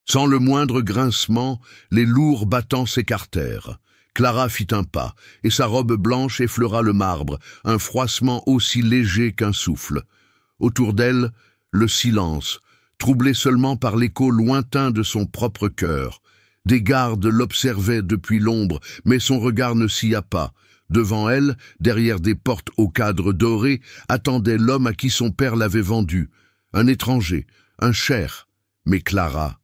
Sans le moindre grincement, les lourds battants s'écartèrent. Clara fit un pas, et sa robe blanche effleura le marbre, un froissement aussi léger qu'un souffle. Autour d'elle, le silence, troublé seulement par l'écho lointain de son propre cœur. Des gardes l'observaient depuis l'ombre, mais son regard ne scia pas. Devant elle, derrière des portes au cadre doré, attendait l'homme à qui son père l'avait vendu. Un étranger, un cher. Mais Clara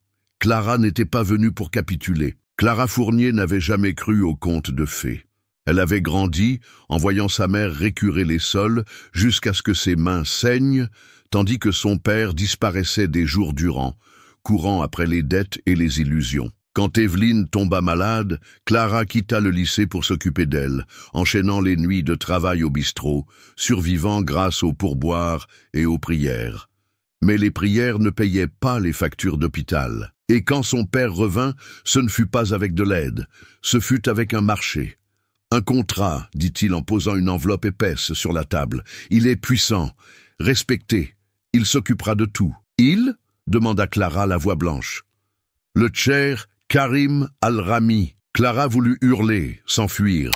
n'était pas venue pour capituler. Clara Fournier n'avait jamais cru aux contes de fées. Elle avait grandi en voyant sa mère récurer les sols jusqu'à ce que ses mains saignent, tandis que son père disparaissait des jours durant, courant après les dettes et les illusions. Quand Evelyne tomba malade, Clara quitta le lycée pour s'occuper d'elle, enchaînant les nuits de travail au bistrot, survivant grâce aux pourboires et aux prières. Mais les prières ne payaient pas les factures d'hôpital. Et quand son père revint, ce ne fut pas avec de l'aide, ce fut avec un marché. Un contrat, dit-il en posant une enveloppe épaisse sur la table. Il est puissant, respecté, il s'occupera de tout. Il ? Demanda Clara, la voix blanche. Le Tcher Karim Al-Rami. Clara voulut hurler, s'enfuir.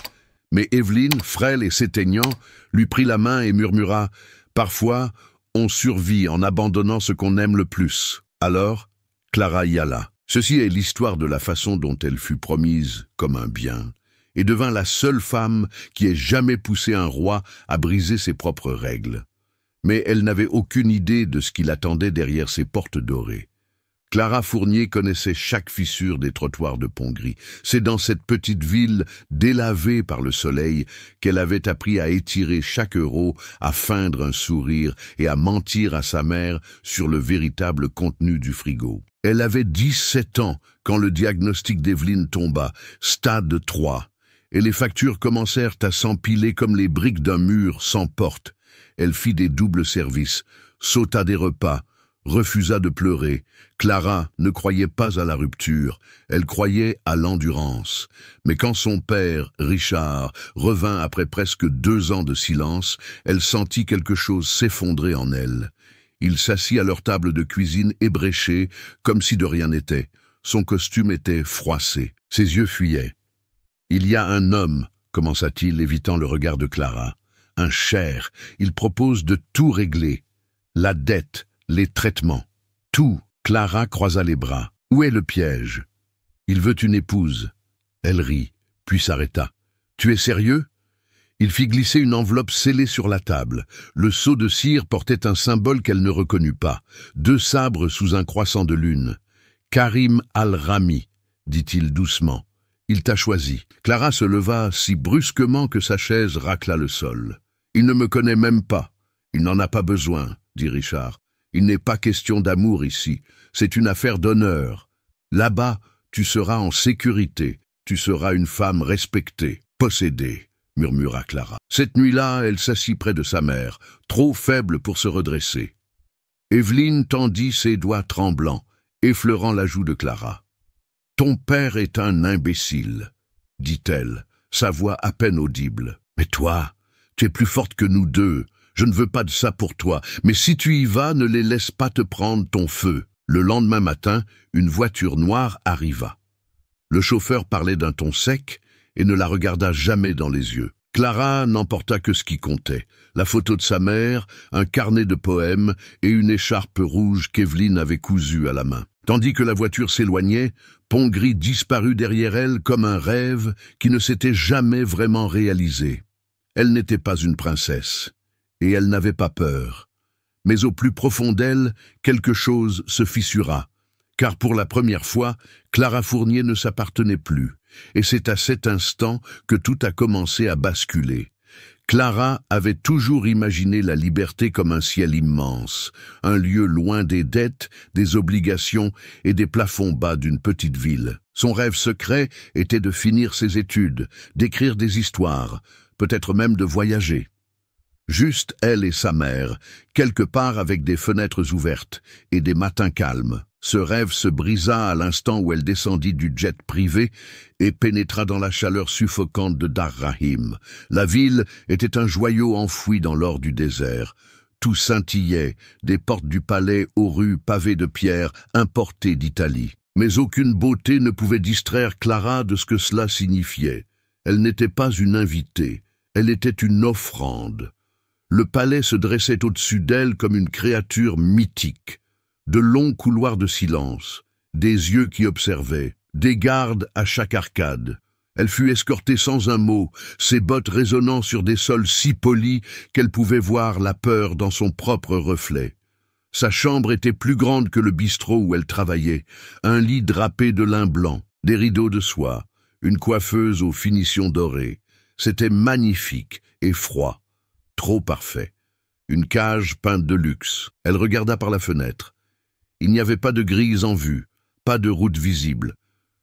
Mais Evelyne, frêle et s'éteignant, lui prit la main et murmura « Parfois, on survit en abandonnant ce qu'on aime le plus. » Alors, Clara y alla. Ceci est l'histoire de la façon dont elle fut promise comme un bien et devint la seule femme qui ait jamais poussé un roi à briser ses propres règles. Mais elle n'avait aucune idée de ce qui l'attendait derrière ses portes dorées. Clara Fournier connaissait chaque fissure des trottoirs de Pont-Gris. C'est dans cette petite ville délavée par le soleil qu'elle avait appris à étirer chaque euro, à feindre un sourire et à mentir à sa mère sur le véritable contenu du frigo. Elle avait 17 ans quand le diagnostic d'Evelyne tomba, stade 3, et les factures commencèrent à s'empiler comme les briques d'un mur sans porte. Elle fit des doubles services, sauta des repas, refusa de pleurer. Clara ne croyait pas à la rupture, elle croyait à l'endurance. Mais quand son père, Richard, revint après presque 2 ans de silence, elle sentit quelque chose s'effondrer en elle. Il s'assit à leur table de cuisine ébréchée, comme si de rien n'était. Son costume était froissé, ses yeux fuyaient. « Il y a un homme, commença-t-il, évitant le regard de Clara. Un cher, il propose de tout régler. La dette, les traitements, tout. » Clara croisa les bras. « Où est le piège ?»« Il veut une épouse. » Elle rit, puis s'arrêta. « Tu es sérieux ?» Il fit glisser une enveloppe scellée sur la table. Le seau de cire portait un symbole qu'elle ne reconnut pas. 2 sabres sous un croissant de lune. « Karim Al-Rami » dit-il doucement. « Il t'a choisi. » Clara se leva si brusquement que sa chaise racla le sol. « Il ne me connaît même pas. Il n'en a pas besoin, » dit Richard. « Il n'est pas question d'amour ici. C'est une affaire d'honneur. Là-bas, tu seras en sécurité. Tu seras une femme respectée, possédée. » murmura Clara. Cette nuit-là, elle s'assit près de sa mère, trop faible pour se redresser. Evelyne tendit ses doigts tremblants, effleurant la joue de Clara. « Ton père est un imbécile, » dit-elle, sa voix à peine audible. « Mais toi, tu es plus forte que nous deux. Je ne veux pas de ça pour toi, mais si tu y vas, ne les laisse pas te prendre ton feu. » Le lendemain matin, une voiture noire arriva. Le chauffeur parlait d'un ton sec et ne la regarda jamais dans les yeux. Clara n'emporta que ce qui comptait, la photo de sa mère, un carnet de poèmes et une écharpe rouge qu'Evelyne avait cousue à la main. Tandis que la voiture s'éloignait, Pont-Gris disparut derrière elle comme un rêve qui ne s'était jamais vraiment réalisé. Elle n'était pas une princesse, et elle n'avait pas peur. Mais au plus profond d'elle, quelque chose se fissura, car pour la première fois, Clara Fournier ne s'appartenait plus, et c'est à cet instant que tout a commencé à basculer. Clara avait toujours imaginé la liberté comme un ciel immense, un lieu loin des dettes, des obligations et des plafonds bas d'une petite ville. Son rêve secret était de finir ses études, d'écrire des histoires, peut-être même de voyager. Juste elle et sa mère, quelque part avec des fenêtres ouvertes et des matins calmes. Ce rêve se brisa à l'instant où elle descendit du jet privé et pénétra dans la chaleur suffocante de Dar Rahim. La ville était un joyau enfoui dans l'or du désert. Tout scintillait, des portes du palais aux rues pavées de pierres importées d'Italie. Mais aucune beauté ne pouvait distraire Clara de ce que cela signifiait. Elle n'était pas une invitée, elle était une offrande. Le palais se dressait au-dessus d'elle comme une créature mythique. De longs couloirs de silence, des yeux qui observaient, des gardes à chaque arcade. Elle fut escortée sans un mot, ses bottes résonnant sur des sols si polis qu'elle pouvait voir la peur dans son propre reflet. Sa chambre était plus grande que le bistrot où elle travaillait, un lit drapé de lin blanc, des rideaux de soie, une coiffeuse aux finitions dorées. C'était magnifique et froid, trop parfait. Une cage peinte de luxe. Elle regarda par la fenêtre. Il n'y avait pas de grise en vue, pas de route visible,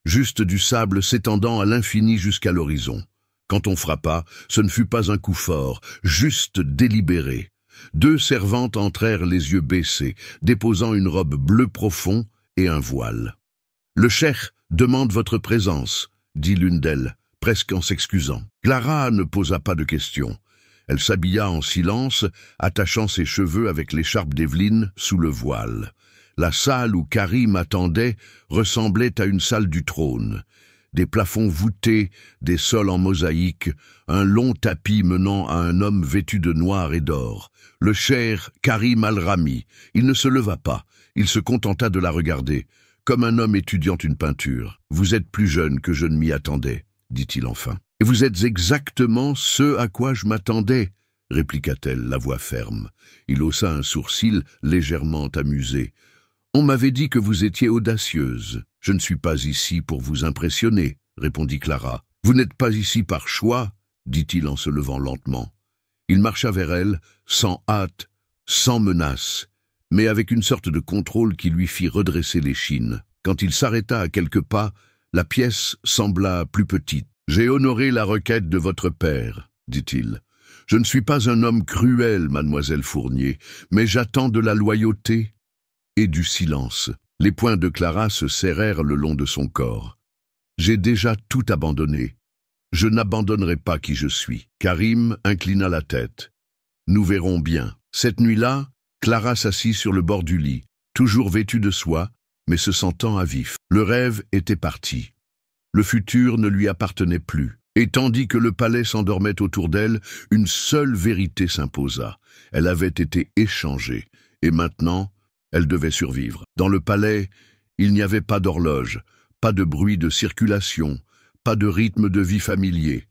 juste du sable s'étendant à l'infini jusqu'à l'horizon. Quand on frappa, ce ne fut pas un coup fort, juste délibéré. 2 servantes entrèrent les yeux baissés, déposant une robe bleu profond et un voile. « Le cheikh demande votre présence », dit l'une d'elles, presque en s'excusant. Clara ne posa pas de questions. Elle s'habilla en silence, attachant ses cheveux avec l'écharpe d'Evelyne sous le voile. La salle où Karim attendait ressemblait à une salle du trône. Des plafonds voûtés, des sols en mosaïque, un long tapis menant à un homme vêtu de noir et d'or. Le cher Karim Al-Rami. Il ne se leva pas, il se contenta de la regarder, comme un homme étudiant une peinture. « Vous êtes plus jeune que je ne m'y attendais, » dit-il enfin. « Et vous êtes exactement ce à quoi je m'attendais, » répliqua-t-elle, la voix ferme. Il haussa un sourcil légèrement amusé. « On m'avait dit que vous étiez audacieuse. Je ne suis pas ici pour vous impressionner, » répondit Clara. « Vous n'êtes pas ici par choix, » dit-il en se levant lentement. Il marcha vers elle, sans hâte, sans menace, mais avec une sorte de contrôle qui lui fit redresser l'échine. Quand il s'arrêta à quelques pas, la pièce sembla plus petite. « J'ai honoré la requête de votre père, » dit-il. « Je ne suis pas un homme cruel, mademoiselle Fournier, mais j'attends de la loyauté et du silence. » Les poings de Clara se serrèrent le long de son corps. « J'ai déjà tout abandonné. Je n'abandonnerai pas qui je suis. » Karim inclina la tête. « Nous verrons bien. » Cette nuit-là, Clara s'assit sur le bord du lit, toujours vêtue de soie, mais se sentant à vif. Le rêve était parti. Le futur ne lui appartenait plus. Et tandis que le palais s'endormait autour d'elle, une seule vérité s'imposa. Elle avait été échangée. Et maintenant, elle devait survivre. Dans le palais, il n'y avait pas d'horloge, pas de bruit de circulation, pas de rythme de vie familier.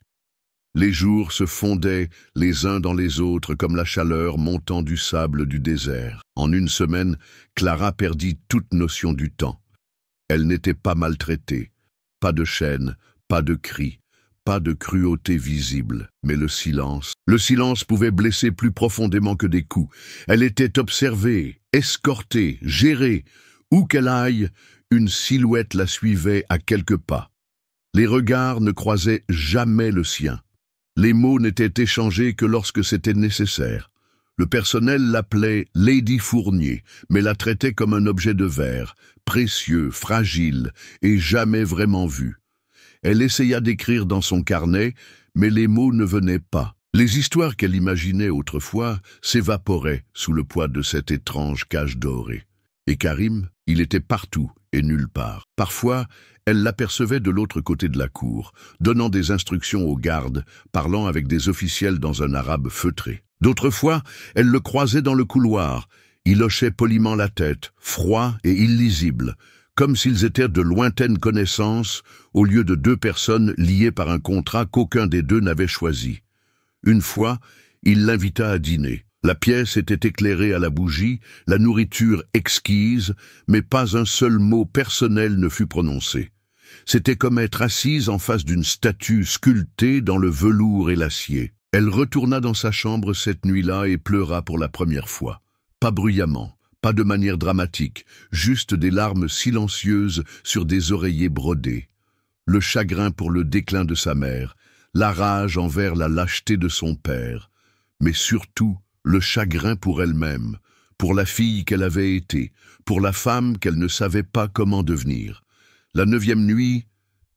Les jours se fondaient les uns dans les autres comme la chaleur montant du sable du désert. En une semaine, Clara perdit toute notion du temps. Elle n'était pas maltraitée, pas de chaînes, pas de cris, pas de cruauté visible, mais le silence. Le silence pouvait blesser plus profondément que des coups. Elle était observée, escortée, gérée. Où qu'elle aille, une silhouette la suivait à quelques pas. Les regards ne croisaient jamais le sien. Les mots n'étaient échangés que lorsque c'était nécessaire. Le personnel l'appelait Lady Fournier, mais la traitait comme un objet de verre, précieux, fragile et jamais vraiment vu. Elle essaya d'écrire dans son carnet, mais les mots ne venaient pas. Les histoires qu'elle imaginait autrefois s'évaporaient sous le poids de cette étrange cage dorée. Et Karim, il était partout et nulle part. Parfois, elle l'apercevait de l'autre côté de la cour, donnant des instructions aux gardes, parlant avec des officiels dans un arabe feutré. D'autres fois, elle le croisait dans le couloir. Il hochait poliment la tête, froid et illisible, comme s'ils étaient de lointaines connaissances, au lieu de 2 personnes liées par un contrat qu'aucun des 2 n'avait choisi. Une fois, il l'invita à dîner. La pièce était éclairée à la bougie, la nourriture exquise, mais pas un seul mot personnel ne fut prononcé. C'était comme être assise en face d'une statue sculptée dans le velours et l'acier. Elle retourna dans sa chambre cette nuit-là et pleura pour la première fois. Pas bruyamment, pas de manière dramatique, juste des larmes silencieuses sur des oreillers brodés. Le chagrin pour le déclin de sa mère, la rage envers la lâcheté de son père, mais surtout le chagrin pour elle-même, pour la fille qu'elle avait été, pour la femme qu'elle ne savait pas comment devenir. La 9e nuit,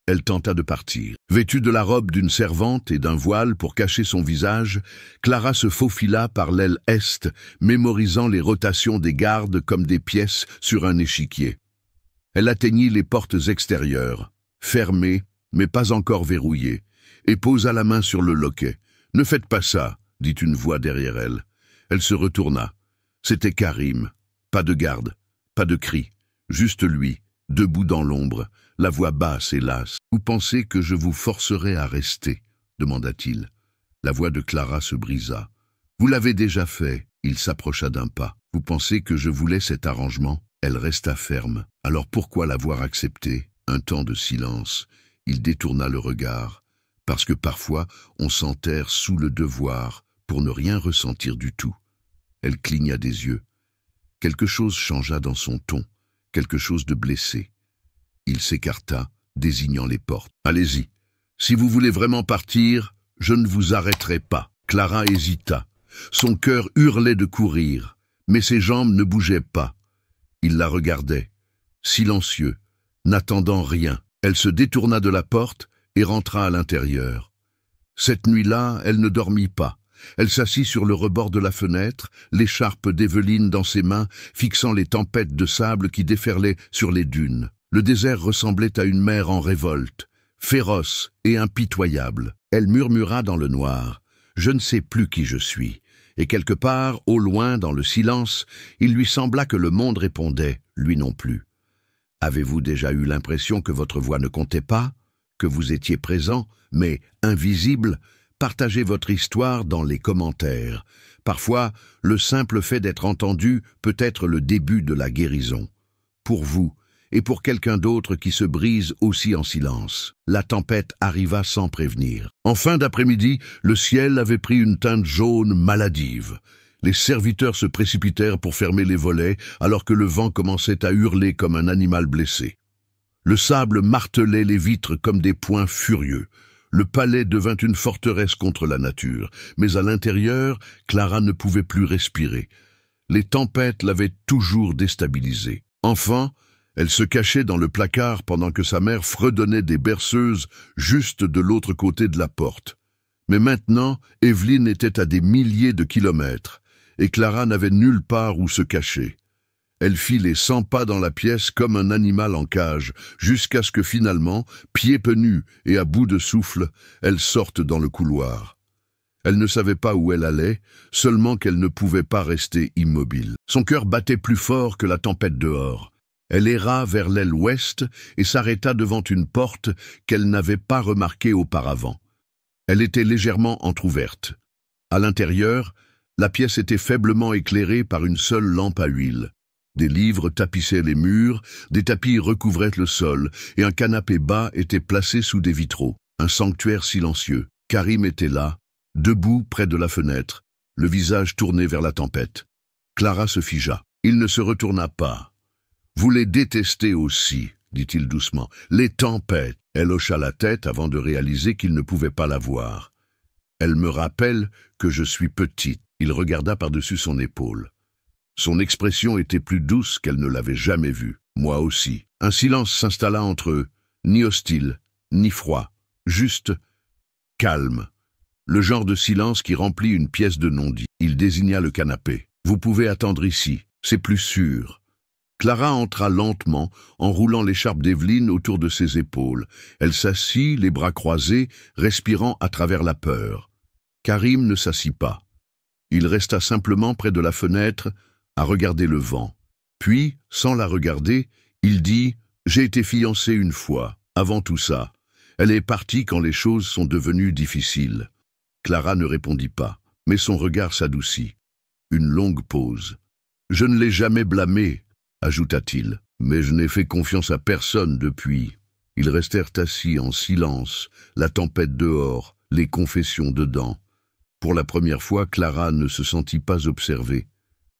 elle tenta de partir. Vêtue de la robe d'une servante et d'un voile pour cacher son visage, Clara se faufila par l'aile est, mémorisant les rotations des gardes comme des pièces sur un échiquier. Elle atteignit les portes extérieures, fermées, mais pas encore verrouillées, et posa la main sur le loquet. « Ne faites pas ça !» dit une voix derrière elle. Elle se retourna. C'était Karim. Pas de garde, pas de cri, juste lui, debout dans l'ombre, la voix basse et lasse. « Vous pensez que je vous forcerai à rester ?» demanda-t-il. La voix de Clara se brisa. « Vous l'avez déjà fait. » Il s'approcha d'un pas. « Vous pensez que je voulais cet arrangement ?» Elle resta ferme. Alors pourquoi l'avoir accepté? Un temps de silence. Il détourna le regard. Parce que parfois, on s'enterre sous le devoir pour ne rien ressentir du tout. Elle cligna des yeux. Quelque chose changea dans son ton, quelque chose de blessé. Il s'écarta, désignant les portes. « Allez-y. Si vous voulez vraiment partir, je ne vous arrêterai pas. » Clara hésita. Son cœur hurlait de courir, mais ses jambes ne bougeaient pas. Il la regardait, silencieux, n'attendant rien. Elle se détourna de la porte et rentra à l'intérieur. Cette nuit-là, elle ne dormit pas. Elle s'assit sur le rebord de la fenêtre, l'écharpe d'Evelyne dans ses mains, fixant les tempêtes de sable qui déferlaient sur les dunes. Le désert ressemblait à une mer en révolte, féroce et impitoyable. Elle murmura dans le noir, « Je ne sais plus qui je suis. » Et quelque part, au loin, dans le silence, il lui sembla que le monde répondait, lui non plus. « Avez-vous déjà eu l'impression que votre voix ne comptait pas? Que vous étiez présent, mais invisible? Partagez votre histoire dans les commentaires. Parfois, le simple fait d'être entendu peut être le début de la guérison. Pour vous, et pour quelqu'un d'autre qui se brise aussi en silence. La tempête arriva sans prévenir. En fin d'après-midi, le ciel avait pris une teinte jaune maladive. Les serviteurs se précipitèrent pour fermer les volets, alors que le vent commençait à hurler comme un animal blessé. Le sable martelait les vitres comme des poings furieux. Le palais devint une forteresse contre la nature, mais à l'intérieur, Clara ne pouvait plus respirer. Les tempêtes l'avaient toujours déstabilisée. Enfin, elle se cachait dans le placard pendant que sa mère fredonnait des berceuses juste de l'autre côté de la porte. Mais maintenant, Evelyne était à des milliers de kilomètres, et Clara n'avait nulle part où se cacher. Elle fit les 100 pas dans la pièce comme un animal en cage, jusqu'à ce que finalement, pieds nus et à bout de souffle, elle sorte dans le couloir. Elle ne savait pas où elle allait, seulement qu'elle ne pouvait pas rester immobile. Son cœur battait plus fort que la tempête dehors. Elle erra vers l'aile ouest et s'arrêta devant une porte qu'elle n'avait pas remarquée auparavant. Elle était légèrement entr'ouverte. À l'intérieur, la pièce était faiblement éclairée par une seule lampe à huile. Des livres tapissaient les murs, des tapis recouvraient le sol, et un canapé bas était placé sous des vitraux. Un sanctuaire silencieux. Karim était là, debout près de la fenêtre, le visage tourné vers la tempête. Clara se figea. Il ne se retourna pas. « Vous les détestez aussi, » dit-il doucement. « Les tempêtes. » Elle hocha la tête avant de réaliser qu'il ne pouvait pas la voir. « Elle me rappelle que je suis petite. » Il regarda par-dessus son épaule. Son expression était plus douce qu'elle ne l'avait jamais vue. Moi aussi. Un silence s'installa entre eux, ni hostile, ni froid, juste calme. Le genre de silence qui remplit une pièce de non-dit. Il désigna le canapé. « Vous pouvez attendre ici, c'est plus sûr. » Clara entra lentement, en roulant l'écharpe d'Evelyne autour de ses épaules. Elle s'assit, les bras croisés, respirant à travers la peur. Karim ne s'assit pas. Il resta simplement près de la fenêtre, à regarder le vent. Puis, sans la regarder, il dit « J'ai été fiancé une fois, avant tout ça. Elle est partie quand les choses sont devenues difficiles. » Clara ne répondit pas, mais son regard s'adoucit. Une longue pause. « Je ne l'ai jamais blâmée, » ajouta-t-il, « mais je n'ai fait confiance à personne depuis. » Ils restèrent assis en silence, la tempête dehors, les confessions dedans. Pour la première fois, Clara ne se sentit pas observée.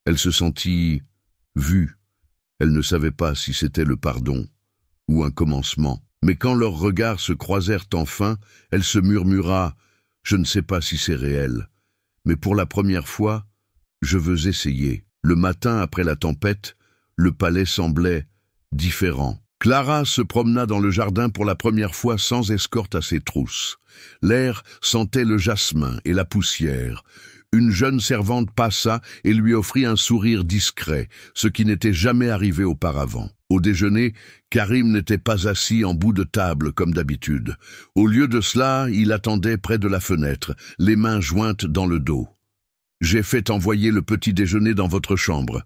Elle se sentit vue. Elle ne savait pas si c'était le pardon ou un commencement. Mais quand leurs regards se croisèrent enfin, elle se murmura « Je ne sais pas si c'est réel, mais pour la première fois, je veux essayer. » Le matin après la tempête, le palais semblait différent. Clara se promena dans le jardin pour la première fois sans escorte à ses trousses. L'air sentait le jasmin et la poussière. Une jeune servante passa et lui offrit un sourire discret, ce qui n'était jamais arrivé auparavant. Au déjeuner, Karim n'était pas assis en bout de table comme d'habitude. Au lieu de cela, il attendait près de la fenêtre, les mains jointes dans le dos. « J'ai fait envoyer le petit déjeuner dans votre chambre »,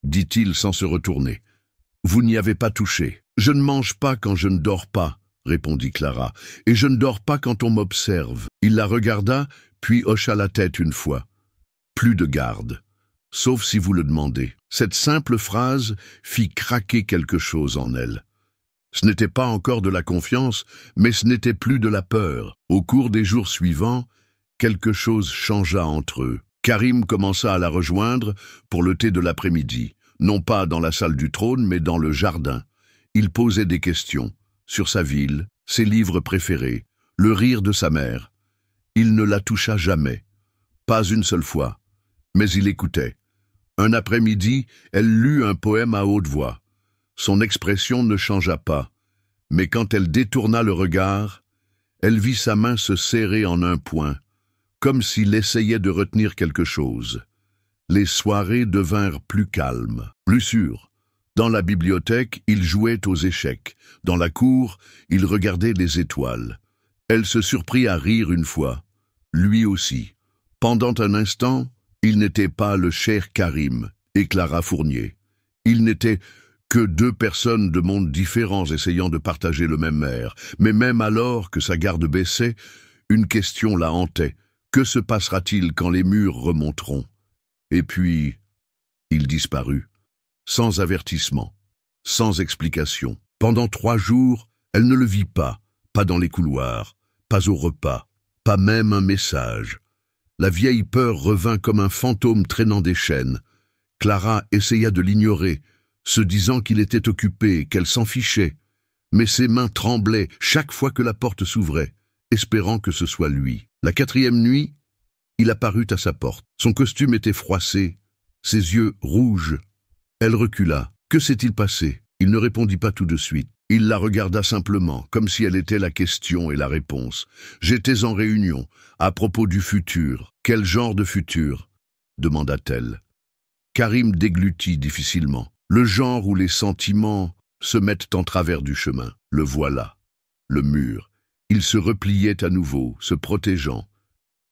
dit-il sans se retourner. « Vous n'y avez pas touché. »« Je ne mange pas quand je ne dors pas », répondit Clara, « et je ne dors pas quand on m'observe. » Il la regarda, puis hocha la tête une fois. Plus de garde, sauf si vous le demandez. Cette simple phrase fit craquer quelque chose en elle. Ce n'était pas encore de la confiance, mais ce n'était plus de la peur. Au cours des jours suivants, quelque chose changea entre eux. Karim commença à la rejoindre pour le thé de l'après-midi, non pas dans la salle du trône, mais dans le jardin. Il posait des questions sur sa ville, ses livres préférés, le rire de sa mère. Il ne la toucha jamais, pas une seule fois, mais il écoutait. Un après-midi, elle lut un poème à haute voix. Son expression ne changea pas, mais quand elle détourna le regard, elle vit sa main se serrer en un point, comme s'il essayait de retenir quelque chose. Les soirées devinrent plus calmes, plus sûres. Dans la bibliothèque, il jouait aux échecs. Dans la cour, il regardait les étoiles. Elle se surprit à rire une fois. Lui aussi. Pendant un instant, il n'était pas le cher Karim et Clara Fournier. Ils n'étaient que deux personnes de mondes différents essayant de partager le même air. Mais même alors que sa garde baissait, une question la hantait. Que se passera-t-il quand les murs remonteront? Et puis, il disparut. Sans avertissement, sans explication. Pendant 3 jours, elle ne le vit pas dans les couloirs, pas au repas, pas même un message. La vieille peur revint comme un fantôme traînant des chaînes. Clara essaya de l'ignorer, se disant qu'il était occupé, qu'elle s'en fichait. Mais ses mains tremblaient chaque fois que la porte s'ouvrait, espérant que ce soit lui. La 4e nuit, il apparut à sa porte. Son costume était froissé, ses yeux rouges. Elle recula. Que s'est-il passé? Il ne répondit pas tout de suite. Il la regarda simplement, comme si elle était la question et la réponse. « J'étais en réunion, à propos du futur. »« Quel genre de futur ?» demanda-t-elle. Karim déglutit difficilement. « Le genre où les sentiments se mettent en travers du chemin. Le voilà. Le mur. » Il se repliait à nouveau, se protégeant.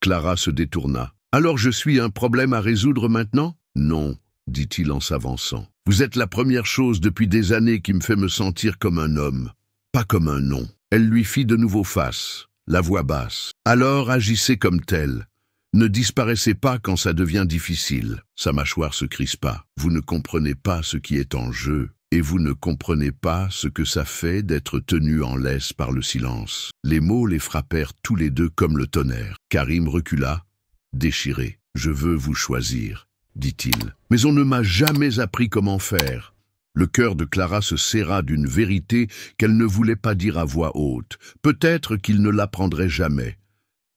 Clara se détourna. « Alors je suis un problème à résoudre maintenant ?»« Non. » dit-il en s'avançant. « Vous êtes la première chose depuis des années qui me fait me sentir comme un homme, pas comme un nom. » Elle lui fit de nouveau face, la voix basse. « Alors agissez comme tel. Ne disparaissez pas quand ça devient difficile. » Sa mâchoire se crispa. « Vous ne comprenez pas ce qui est en jeu, et vous ne comprenez pas ce que ça fait d'être tenu en laisse par le silence. » Les mots les frappèrent tous les deux comme le tonnerre. Karim recula, déchiré. « Je veux vous choisir. » dit-il. « Mais on ne m'a jamais appris comment faire. » Le cœur de Clara se serra d'une vérité qu'elle ne voulait pas dire à voix haute. Peut-être qu'il ne l'apprendrait jamais.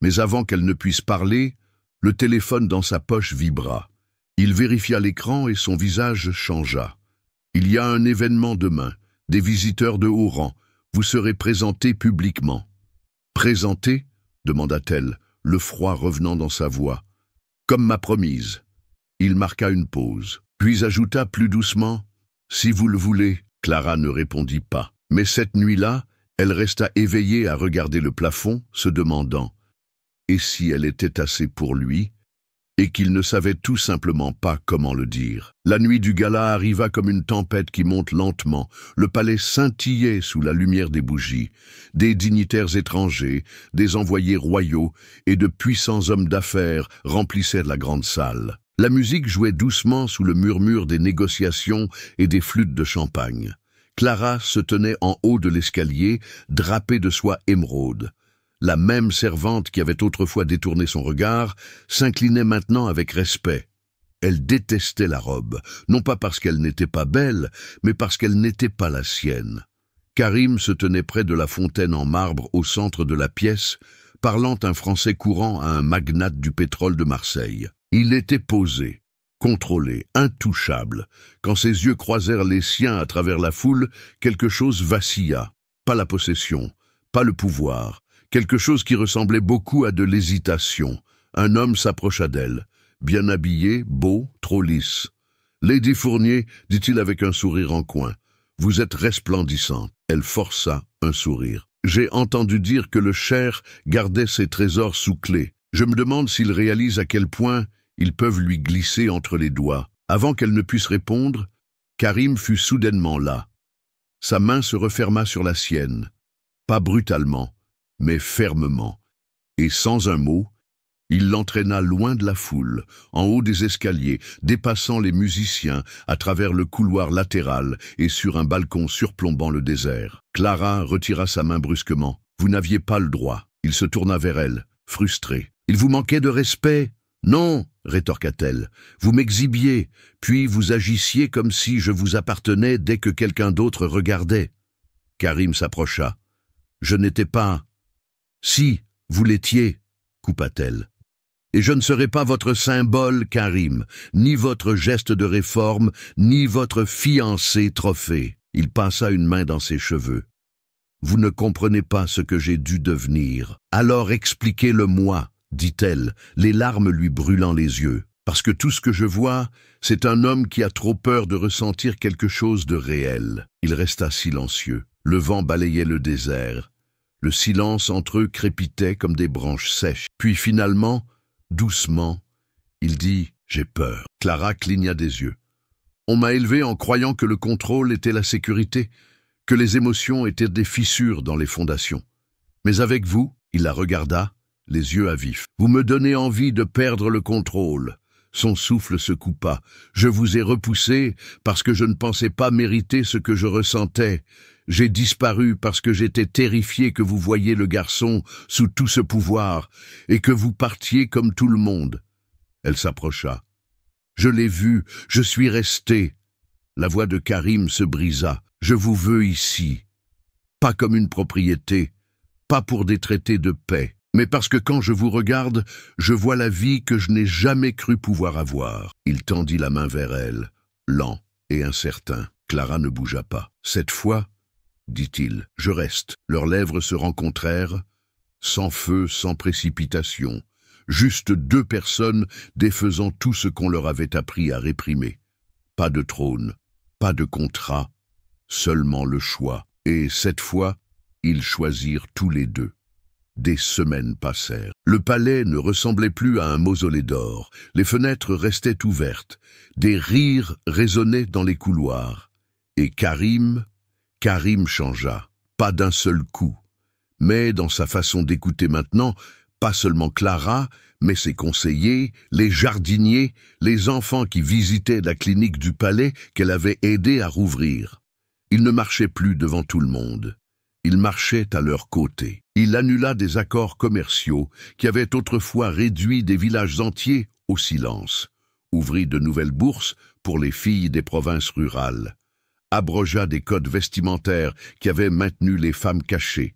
Mais avant qu'elle ne puisse parler, le téléphone dans sa poche vibra. Il vérifia l'écran et son visage changea. « Il y a un événement demain, des visiteurs de haut rang. Vous serez présenté publiquement. »« Présenté ?» demanda-t-elle, le froid revenant dans sa voix. « Comme m'a promise. » Il marqua une pause, puis ajouta plus doucement « Si vous le voulez ». Clara ne répondit pas. Mais cette nuit-là, elle resta éveillée à regarder le plafond, se demandant « Et si elle était assez pour lui ?» et qu'il ne savait tout simplement pas comment le dire. La nuit du gala arriva comme une tempête qui monte lentement. Le palais scintillait sous la lumière des bougies. Des dignitaires étrangers, des envoyés royaux et de puissants hommes d'affaires remplissaient la grande salle. La musique jouait doucement sous le murmure des négociations et des flûtes de champagne. Clara se tenait en haut de l'escalier, drapée de soie émeraude. La même servante qui avait autrefois détourné son regard s'inclinait maintenant avec respect. Elle détestait la robe, non pas parce qu'elle n'était pas belle, mais parce qu'elle n'était pas la sienne. Karim se tenait près de la fontaine en marbre au centre de la pièce, parlant un français courant à un magnate du pétrole de Marseille. Il était posé, contrôlé, intouchable. Quand ses yeux croisèrent les siens à travers la foule, quelque chose vacilla. Pas la possession, pas le pouvoir. Quelque chose qui ressemblait beaucoup à de l'hésitation. Un homme s'approcha d'elle. bien habillé, beau, trop lisse. « Lady Fournier, dit-il avec un sourire en coin, vous êtes resplendissante. » Elle força un sourire. « J'ai entendu dire que le cher gardait ses trésors sous clé. Je me demande s'il réalise à quel point ils peuvent lui glisser entre les doigts. » Avant qu'elle ne puisse répondre, Karim fut soudainement là. Sa main se referma sur la sienne, pas brutalement, mais fermement, et sans un mot, il l'entraîna loin de la foule, en haut des escaliers, dépassant les musiciens, à travers le couloir latéral et sur un balcon surplombant le désert. Clara retira sa main brusquement. « Vous n'aviez pas le droit. » Il se tourna vers elle, frustré. « Il vous manquait de respect ?»« Non, » rétorqua-t-elle. « Vous m'exhibiez, puis vous agissiez comme si je vous appartenais dès que quelqu'un d'autre regardait. » Karim s'approcha. « Je n'étais pas... »« Si, vous l'étiez, » coupa-t-elle. « Et je ne serai pas votre symbole, Karim, ni votre geste de réforme, ni votre fiancé trophée. » Il passa une main dans ses cheveux. « Vous ne comprenez pas ce que j'ai dû devenir. Alors expliquez-le-moi, » dit-elle, les larmes lui brûlant les yeux. « Parce que tout ce que je vois, c'est un homme qui a trop peur de ressentir quelque chose de réel. » Il resta silencieux. Le vent balayait le désert. Le silence entre eux crépitait comme des branches sèches. Puis finalement, doucement, il dit « J'ai peur ». Clara cligna des yeux. « On m'a élevé en croyant que le contrôle était la sécurité, que les émotions étaient des fissures dans les fondations. Mais avec vous, » il la regarda, les yeux à vif. « Vous me donnez envie de perdre le contrôle. » Son souffle se coupa. « Je vous ai repoussé parce que je ne pensais pas mériter ce que je ressentais. J'ai disparu parce que j'étais terrifié que vous voyiez le garçon sous tout ce pouvoir et que vous partiez comme tout le monde. » Elle s'approcha. « Je l'ai vu, je suis resté. » La voix de Karim se brisa. « Je vous veux ici. Pas comme une propriété, pas pour des traités de paix, mais parce que quand je vous regarde, je vois la vie que je n'ai jamais cru pouvoir avoir. » Il tendit la main vers elle, lent et incertain. Clara ne bougea pas. « Cette fois, dit-il, je reste. » Leurs lèvres se rencontrèrent, sans feu, sans précipitation, juste deux personnes défaisant tout ce qu'on leur avait appris à réprimer. Pas de trône, pas de contrat, seulement le choix. Et cette fois, ils choisirent tous les deux. Des semaines passèrent. Le palais ne ressemblait plus à un mausolée d'or. Les fenêtres restaient ouvertes. Des rires résonnaient dans les couloirs. Et Karim changea, pas d'un seul coup. Mais dans sa façon d'écouter maintenant, pas seulement Clara, mais ses conseillers, les jardiniers, les enfants qui visitaient la clinique du palais qu'elle avait aidé à rouvrir. Il ne marchait plus devant tout le monde. Il marchait à leur côté. Il annula des accords commerciaux qui avaient autrefois réduit des villages entiers au silence, ouvrit de nouvelles bourses pour les filles des provinces rurales, abrogea des codes vestimentaires qui avaient maintenu les femmes cachées.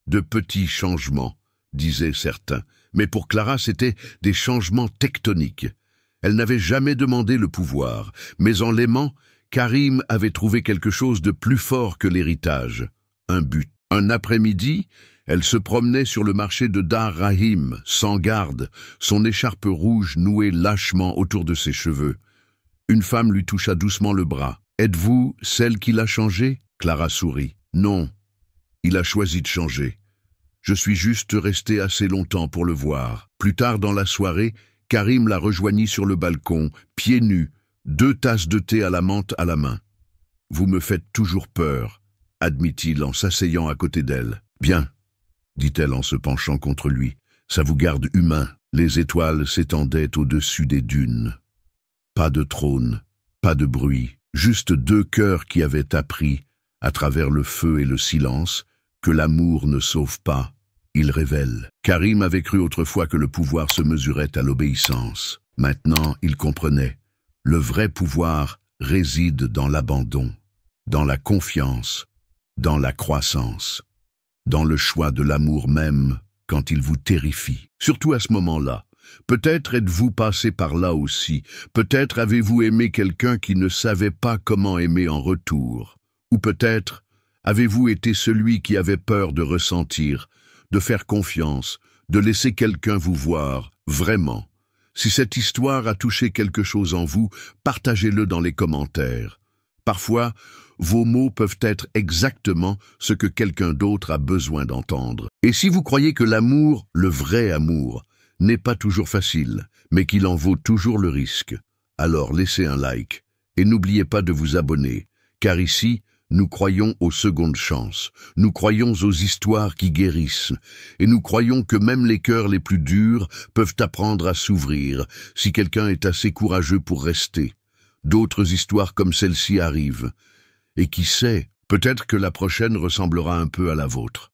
De petits changements, disaient certains, mais pour Clara c'étaient des changements tectoniques. Elle n'avait jamais demandé le pouvoir, mais en l'aimant, Karim avait trouvé quelque chose de plus fort que l'héritage, un but. Un après-midi, elle se promenait sur le marché de Dar Rahim, sans garde, son écharpe rouge nouée lâchement autour de ses cheveux. Une femme lui toucha doucement le bras. « Êtes-vous celle qui l'a changé ?» Clara sourit. « Non, il a choisi de changer. Je suis juste resté assez longtemps pour le voir. » Plus tard dans la soirée, Karim la rejoignit sur le balcon, pieds nus, 2 tasses de thé à la menthe à la main. « Vous me faites toujours peur, » admit-il en s'asseyant à côté d'elle. « Bien, » dit-elle en se penchant contre lui, « ça vous garde humain. » Les étoiles s'étendaient au-dessus des dunes. Pas de trône, pas de bruit, juste 2 cœurs qui avaient appris, à travers le feu et le silence, que l'amour ne sauve pas, il révèle. Karim avait cru autrefois que le pouvoir se mesurait à l'obéissance. Maintenant, il comprenait. Le vrai pouvoir réside dans l'abandon, dans la confiance, dans la croissance, dans le choix de l'amour même quand il vous terrifie. Surtout à ce moment-là. Peut-être êtes-vous passé par là aussi. Peut-être avez-vous aimé quelqu'un qui ne savait pas comment aimer en retour. Ou peut-être avez-vous été celui qui avait peur de ressentir, de faire confiance, de laisser quelqu'un vous voir, vraiment. Si cette histoire a touché quelque chose en vous, partagez-le dans les commentaires. Parfois, vos mots peuvent être exactement ce que quelqu'un d'autre a besoin d'entendre. Et si vous croyez que l'amour, le vrai amour, n'est pas toujours facile, mais qu'il en vaut toujours le risque, alors laissez un like et n'oubliez pas de vous abonner, car ici, nous croyons aux secondes chances, nous croyons aux histoires qui guérissent, et nous croyons que même les cœurs les plus durs peuvent apprendre à s'ouvrir si quelqu'un est assez courageux pour rester. D'autres histoires comme celle-ci arrivent, et qui sait, peut-être que la prochaine ressemblera un peu à la vôtre.